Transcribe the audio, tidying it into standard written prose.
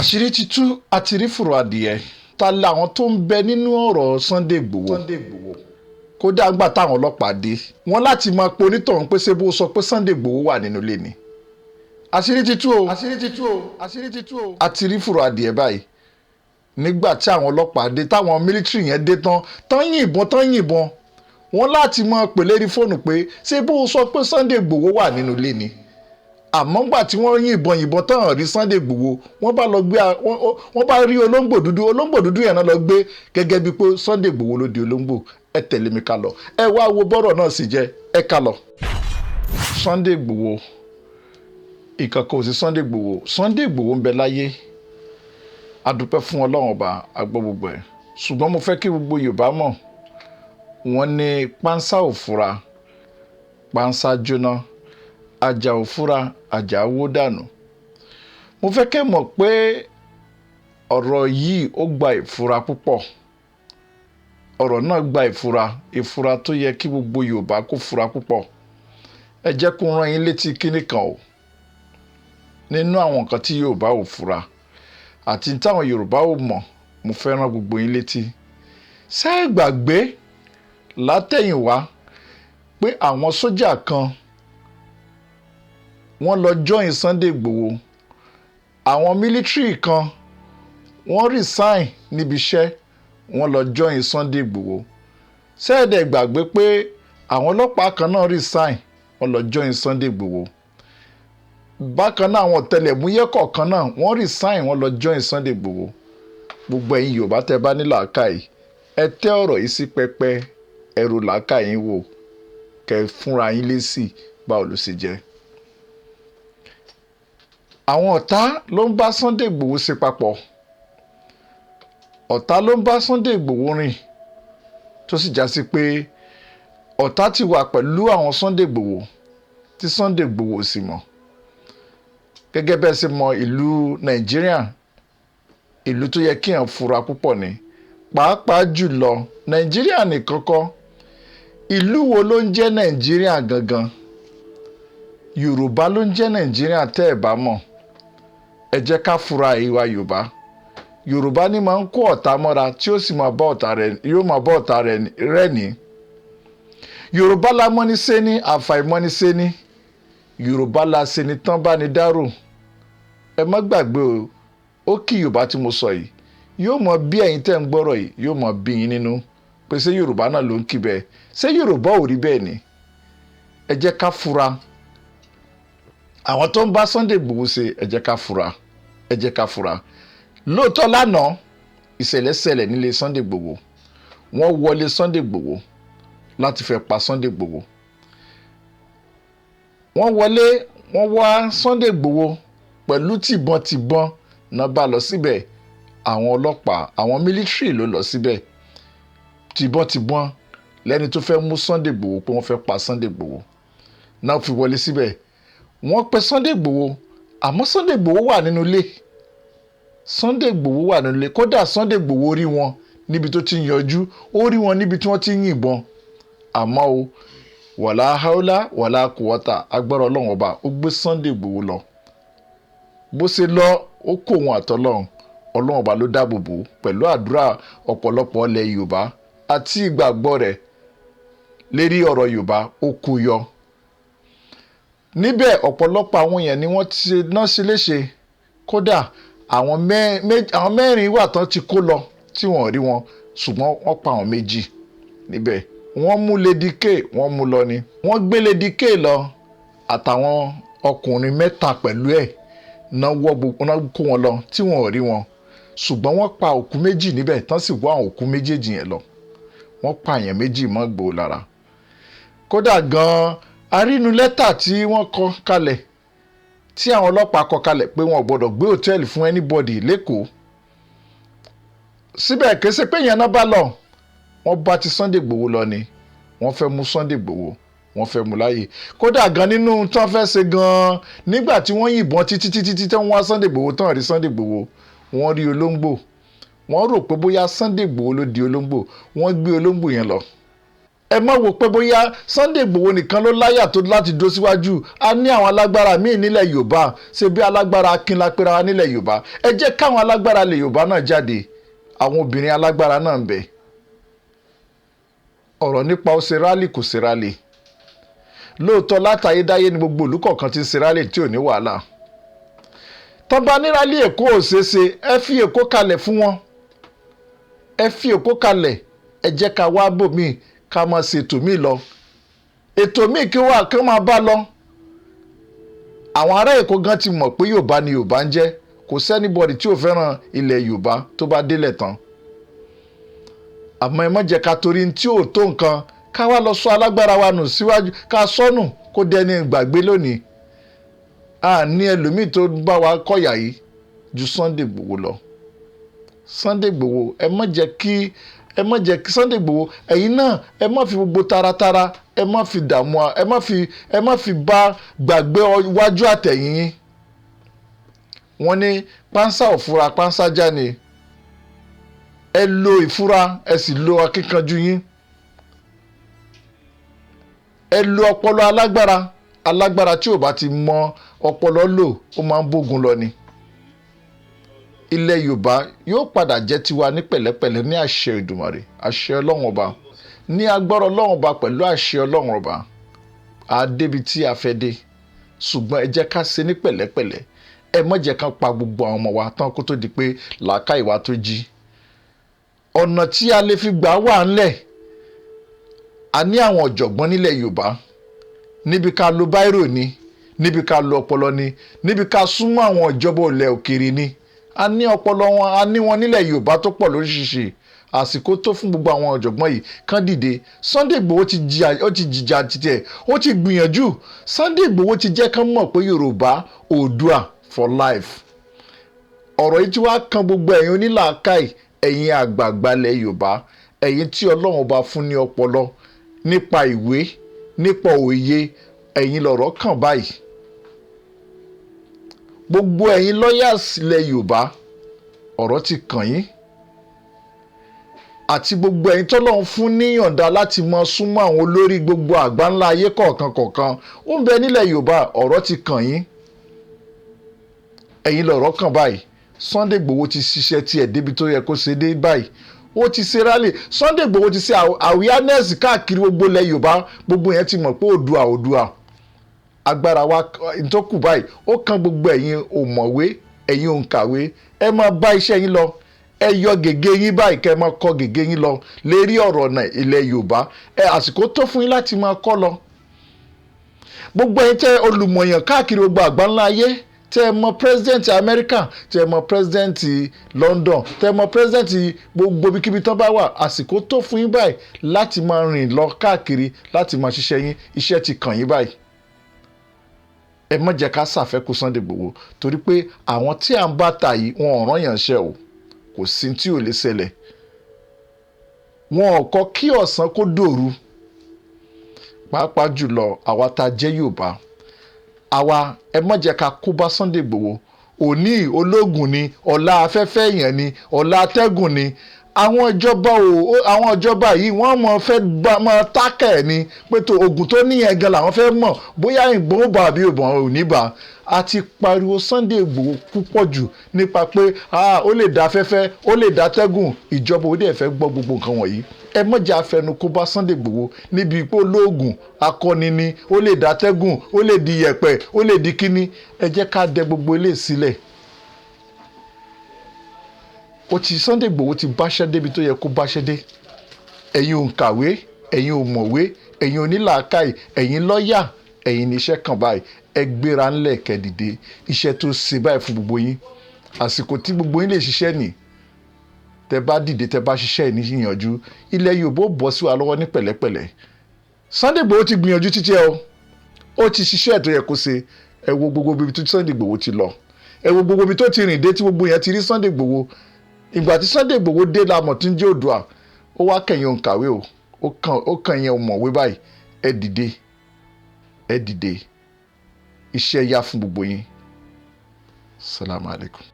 àṣírí ti tú àti rí fùrọ̀ adìẹ ta làwọn tó ń bẹ nínú ọ̀rọ̀ Sunday Igboho kódà gbà táwọn ọlọ́pàá dé wọn láti máa pe onítọ̀hún pé ṣé bó sọ pé Sunday Igboho wà nínú ilé ni àṣírí ti tú o àti rí fùrọ̀ adìẹ báyìí nígbà tí àwọn ọlọ́pàá dé táwọn mílítírì yẹn dé tán yìnbọn wọn láti máa pè lérí fóònù pé ṣé bó sọ pé Sunday Igboho wà nínú ilé ni àmọ́ gbà tí wọ́n yìnbọn tán rí Sunday Igboho wọ́n bá rí olóńgbò dúdú yẹn náà lọ gbé gẹ́gẹ́ bíi pé Sunday Igboho ló di olóńgbò. Ẹ tẹ̀lé mi ká lọ ẹ wá wo bọ́rọ̀ náà sì jẹ́ ẹ ká lọ. Sunday Igboho ìkankan ò sí Sunday Igboho ń bẹ láyé adúpẹ́ fún Ọlọ́run ọba agbọ́ gbogbo ẹ̀ ṣùgbọ́n mo fẹ́ kí gbogbo Yorùbá mọ̀ wọ́n ní pánsá ò fura pánsá jóná ajá ò fura ajá wó dànù. Mo fẹ́ kẹ́ mọ̀ pé ọ̀rọ̀ yìí ó gba ìfura púpọ̀ ọ̀rọ̀ náà gba ìfura tó yẹ kí gbogbo Yorùbá kó fura púpọ̀. Ẹ jẹ́ kó rán yín létí kíní kan o nínú àwọn nǹkan tí Yorùbá ò fura àti táwọn Yorùbá ò mọ̀ mo fẹ́ rán gbogbo yín létí. Ṣé ẹ gbàgbé látẹ̀yìnwá pé àwọn sójà kan wọ́n lọ join Sunday Igboho àwọn mílítírì kan wọ́n resign níbi iṣẹ́ wọ́n lọ join Sunday Igboho. Ṣé ẹ dẹ̀ gbàgbé pé àwọn ọlọ́pàá kan náà resign wọ́n lọ join Sunday Igboho. Bákan náà àwọn ọ̀tẹlẹ̀múyẹ́ kọ̀ọ̀kan náà wọ́n resign wọ́n lọ join Sunday Igboho. Gbogbo ẹ̀yin Yorùbá tẹ́ bá ní làákàyè ẹ tẹ́ ọ̀rọ̀ yìí sí pẹpẹ ẹrù làákàyè yín wò kẹ́ fúnra yín lésì báwo ló ṣe jẹ́. Àwọn ọ̀tá ló ń bá Sunday Igboho ṣe papọ̀ ọ̀tá ló ń bá Sunday Igboho rìn tó sì já sí pé ọ̀tá ti wà pẹ̀lú àwọn Sunday Igboho tí Sunday Igboho sì mọ̀. Gẹ́gẹ́ bẹ́ẹ̀ ṣe mọ ìlú Nàìjíríà ìlú tó yẹ kí èèyàn fura púpọ̀ ni pàápàá jùlọ Nàìjíríà nìkan kọ́ ìlú wo ló ń jẹ́ Nàìjíríà gangan Yorùbá ló ń jẹ́ Nàìjíríà tẹ́ ẹ̀ bá mọ̀ ẹ jẹ́ ká fura ìwà Yorùbá ní máa ń kó ọ̀tá mọ́ra tí ó sì máa bá ọ̀tá rẹ̀ rẹ́ni. Yorùbá la mọ́ni ṣe ní àfàìmọ́ni ṣe ní Yorùbá la ṣe ní tán bá ní dárò. Ẹ má gbàgbé o ó kí Yorùbá tí mo sọ yìí yóò mọ bí ẹ̀yin tẹ́ ń gbọ́rọ̀ yìí yóò mọ bí yín nínú pé ṣé Yorùbá náà ló ń kí bẹ́ẹ̀ ṣé Yorùbá ò rí bẹ́ẹ̀ ni. Ẹ jẹ́ ká fura àwọn tó ń bá Sunday Igboho ṣe ẹ jẹ́ ká fura lóòótọ́ lánàá ìṣẹ̀lẹ̀ ṣẹlẹ̀ nílé Sunday Igboho wọ́n wọlé Sunday Igboho láti fẹ́ pa Sunday Igboho wọ́n wá Sunday Igboho pẹ̀lú tìbọn náà bá lọ síbẹ̀ àwọn ọlọ́pàá àwọn mílítírì ló lọ síbẹ̀ tìbọn lẹ́ni tó fẹ́ mú Sunday Igboho pé wọ́n fẹ́ pa Sunday Igboho náà fi wọlé síbẹ̀ wọ́n pe Sunday Igboho àmọ́ Sunday Igboho wà nínú ilé kódà Sunday Igboho rí wọn níbi tó ti ń yọjú ó rí wọn níbi tí wọ́n ti ń yìnbọn àmọ́ o wàlá haúlá wàlá kùwọ́tà agbára Ọlọ́run ọba ó gbé Sunday Igboho lọ bó ṣe lọ ó kó wọn àtọlọ́run Ọlọ́run ọba ló dáàbò bò pẹ̀lú àdúrà ọ̀pọ̀lọpọ̀ ilẹ̀ Yorùbá àti ìgbàgbọ́ rẹ̀ lérí ọ̀rọ̀ Yorùbá ó kó yọ. Níbẹ̀ ọ̀pọ̀lọpọ̀ àwọn èèyàn ni wọ́n ti náà ṣe léṣe kódà àwọn mẹ́rin wà tán ti kó lọ tí wọ́n rí wọn ṣùgbọ́n wọ́n pa àwọn méjì níbẹ̀ wọ́n mú Lady K wọ́n mú lọ ni wọ́n gbé Lady K lọ àtàwọn ọkùnrin mẹ́ta pẹ̀lú ẹ̀ náà kó wọn lọ tí wọ́n ò rí wọn ṣùgbọ́n wọ́n pa òkú méjì níbẹ̀ tán sì wá àwọn òkú méjèèjì yẹn lọ wọ́n pa èèyàn méjì mọ́ Igboho lára. Kódà gan-an arínú lẹ́tà tí wọ́n kọ kalẹ̀ tí àwọn ọlọ́pàá kọ kalẹ̀ pé wọn ò gbọ́dọ̀ gbé hòtẹ́ẹ̀lì fún anybody lẹ́kọ̀ọ́ síbẹ̀ kése pé yẹn náà bá lọ wọ́n bá ti Sunday Igboho lọ ni wọ́n fẹ́ mú Sunday Igboho wọ́n fẹ́ mú láàyè kódà gan nínú tí wọ́n fẹ́ ṣe gan nígbà tí wọ́n yìnbọn títí tí wọ́n wá Sunday Igboho tán rí Sunday Igboho wọ́n rí olóńgbò wọ́n rò pé bóyá Sunday Igboho ló di olóńgbò wọ́n gbé olóńgbò yẹn lọ. ẹ má wò pé bóyá Sunday Igboho nìkan ló láyà tó láti dó síwájú. A ní àwọn alágbára míì nílẹ̀ Yorùbá, ṣe bí alágbára Akin la pera wa nílẹ̀ Yorùbá. Ẹ jẹ́ káwọn alágbára ilẹ̀ Yorùbá náà jáde, àwọn obìnrin alágbára náà ń bẹ. Ọ̀rọ̀ nípa ó ṣe rálì kò ṣe rálì, lóòótọ́ látayédáyé ni gbogbo ìlú kọ̀ọ̀kan ti ṣe rálì tí ò ní wàhálà. Tán bá ní rálì Èkó ò ṣeé ṣe, ẹ fi Èkó kalẹ̀ fún wọn, ẹ fi Èkó kalẹ̀, ẹ jẹ́ ká wá bòmíì ká máa ṣe ètò míì lọ, ètò míì kí wà kí wọ́n máa bá lọ. Àwọn ará Èkó gan ti mọ̀ pé Yorùbá ni Yorùbá ń jẹ́, kò sẹ́nibọ̀dì tí ò fẹ́ràn ilẹ̀ Yorùbá tó bá délẹ̀ tán. Àmọ́ ẹ má jẹ́ ká torí tí ò tó nǹkan ká wá lọ sọ alágbára wa nù síwájú, ká sọnù kó dẹni gbàgbé lónìí. A ní ẹlòmíì tó bá wa kọ̀yà yìí ju Sunday Igboho lọ. Sunday Igboho ẹ má jẹ́ kí Sunday Igboho ẹ̀yin náà ẹ má fi gbogbo taratara ẹ má fi dààmú ẹ má fi bá gbàgbé iwájú àtẹ̀yìn yín. Wọ́n ní pánsá òfura pánsá já ni, ẹ lo ìfura ẹ sì lo akíkanjú yín, ẹ lo ọpọlọ alágbára tí ò bá ti mọ ọpọlọ lò ó máa ń bógun lọ ni. Ilẹ̀ Yorùbá yóò padà jẹ́ tiwa ní pẹ̀lẹ́pẹ̀lẹ́ ní àṣẹ Èdùmàrè, àṣẹ Ọlọ́run ọba, ní agbára Ọlọ́run ọba pẹ̀lú àṣẹ Ọlọ́run ọba. A débi tí a fẹ́ dé, ṣùgbọ́n ẹ jẹ́ ká ṣe ní pẹ̀lẹ́pẹ̀lẹ́, ẹ má jẹ́ ká pa gbogbo àwọn ọmọ wa tán kó tó di pé làákàyè wa tó jí. Ọ̀nà tí a lè fi gbà wà ńlẹ̀, a ní àwọn ọ̀jọ̀gbọ́n nílẹ̀ Yorùbá, níbi ká lo báírò ni, níbi ká lo ọpọlọ ni, níbi ká súnmọ́ àwọn ìjọba ilẹ̀ òkèèrè ni. A ní ọpọlọ wọn, a ní wọn nílẹ̀ Yorùbá tó pọ̀ lóríṣiríṣi. Àsìkò tó fún gbogbo àwọn ọ̀jọ̀gbọ́n yìí kán dìde. Sunday Igboho ti jìjà títẹ̀, ó ti gbìyànjú. Sunday Igboho ti jẹ́ kán mọ̀ pé Yorùbá Oòduà for life. Ọ̀rọ̀ yìí tí wàá kan gbogbo ẹ̀yin onílàákàyè, ẹ̀yin àgbààgbà ilẹ̀ Yorùbá, ẹ̀yin tí Ọlọ́run ọba fún ní ọpọlọ nípa ìwé, nípa òye, ẹ̀yin lọ̀rọ̀ kàn báyìí. Gbogbo ẹ̀yin lawyers ilẹ̀ Yorùbá, ọ̀rọ̀ ti kàn yín. Àti gbogbo ẹ̀yin tọ́lọ́run fún níyọ̀ǹda láti mọ súnmọ́ àwọn olórí gbogbo àgbáńlá ayé kọ̀ọ̀kan ó ń bẹ nílẹ̀ Yorùbá, ọ̀rọ̀ ti kàn yín. Ẹ̀yin lọ̀rọ̀ kàn báyìí. Sunday Igboho ti ṣiṣẹ́ tiẹ̀ débi tó yẹ kó ṣe dé báyìí. Ó ti ṣe rálì. Sunday Igboho ti ṣe awareness káàkiri gbogbo ilẹ̀ Yorùbá, gbogbo yẹn ti mọ̀ pé Oòduà. Agbára wa tó kù báyìí, ó kan gbogbo ẹ̀yin òmọ̀wé, ẹ̀yin òǹkàwé, ẹ máa bá iṣẹ́ yín lọ. Ẹ yọ gègé yín báyìí kẹ́ ẹ máa kọ gègé yín lọ lérí ọ̀rọ̀ náà ilẹ̀ Yorùbá. Àsìkò tó fún yín láti máa kọ́ lọ. Gbogbo ẹ̀yin tẹ́ olùmọ̀yàn káàkiri gbogbo àgbáńlá ayé, tẹ́ ẹ mọ president America, tẹ́ ẹ mọ president London, tẹ́ ẹ mọ president gbogbo ibikíbi tán bá wà, àsìkò tó fún yín báyìí láti máa rìn lọ káàkiri láti máa ṣiṣẹ́ yín, iṣẹ́ ti kàn yín báyìí. Ẹ má jẹ́ ká ṣàfẹ́kù Sunday Igboho torí pé àwọn tí à ń bá ta yìí wọn ò rán yàn ṣẹ́ o, kò sí tí ò lè ṣẹlẹ̀. Wọn ò kọ́ kí ọ̀sán kó dòru, pàápàá jùlọ àwa tá jẹ́ Yorùbá. Àwa ẹ má jẹ́ ká kó bá Sunday Igboho. Òní ológun ni, ọ̀la afẹ́fẹ́ èèyàn ni, ọ̀la atẹ́gùn ni. Àwọn ìjọba yìí wọ́n mọ̀ fẹ́ máa tákẹ̀ ni pé tó ogun tó níyẹn gan làwọn fẹ́ mọ̀ bóyá ìgbọ́n ó bá àbí ìbọn ò ní bá. A ti pariwo Sunday Igboho púpọ̀ jù nípa pé ó lè dá afẹ́fẹ́, ó lè dá atẹ́gùn, ìjọba ó dẹ̀ fẹ́ gbọ́ gbogbo nǹkan wọ̀nyí. Ẹ má jẹ́ afẹnu kó bá Sunday Igboho níbi pé olóògùn akọni ni, ó lè dá atẹ́gùn, ó lè di yẹ̀pẹ̀, ó lè di kíní. Ẹ jẹ́ ká dẹ gbogbo eléyìí sílẹ̀. Sunday Igboho ti báṣẹ́ débi tó yẹ kó báṣẹ́ dé. Ẹ̀yin òǹkàwé, ẹ̀yin òmọ̀wé, ẹ̀yin onílàákàyè, ẹ̀yin lọ́yà, ẹ̀yin níṣẹ́ kàn báyìí. Ẹ gbéra ńlẹ̀ kẹ́dìdé, iṣẹ́ tó ṣe báyìí fún gbogbo yín. Àsìkò tí gbogbo yín lè ṣiṣẹ́ nì, tẹ bá dìde tẹ bá ṣiṣẹ́ níyànjú, ilẹ̀ Yorùbá ó bọ́ sí wa lọ́wọ́ ní pẹ̀lẹ́pẹ̀lẹ́. Sunday Igboho ti gbìyànjú títí ó ti ṣiṣẹ́ tó yẹ kó ṣe. Ẹ wo gbogbo ibi tí Sunday Igboho ti lọ, ẹ wo gbogbo ibi tó ti rìn dé tí gbogbo yẹn ti rí Sunday Igboho. Ìgbà tí Sunday Igboho dé la mọ̀ tí ń jẹ́ Oòduà, ó wá kẹ̀yìn òǹkàwé ó kàn yẹn òmọ̀wé báyìí. Ẹ dìde, iṣẹ́ yá fún gbogbo yín. Assalamu alaikum.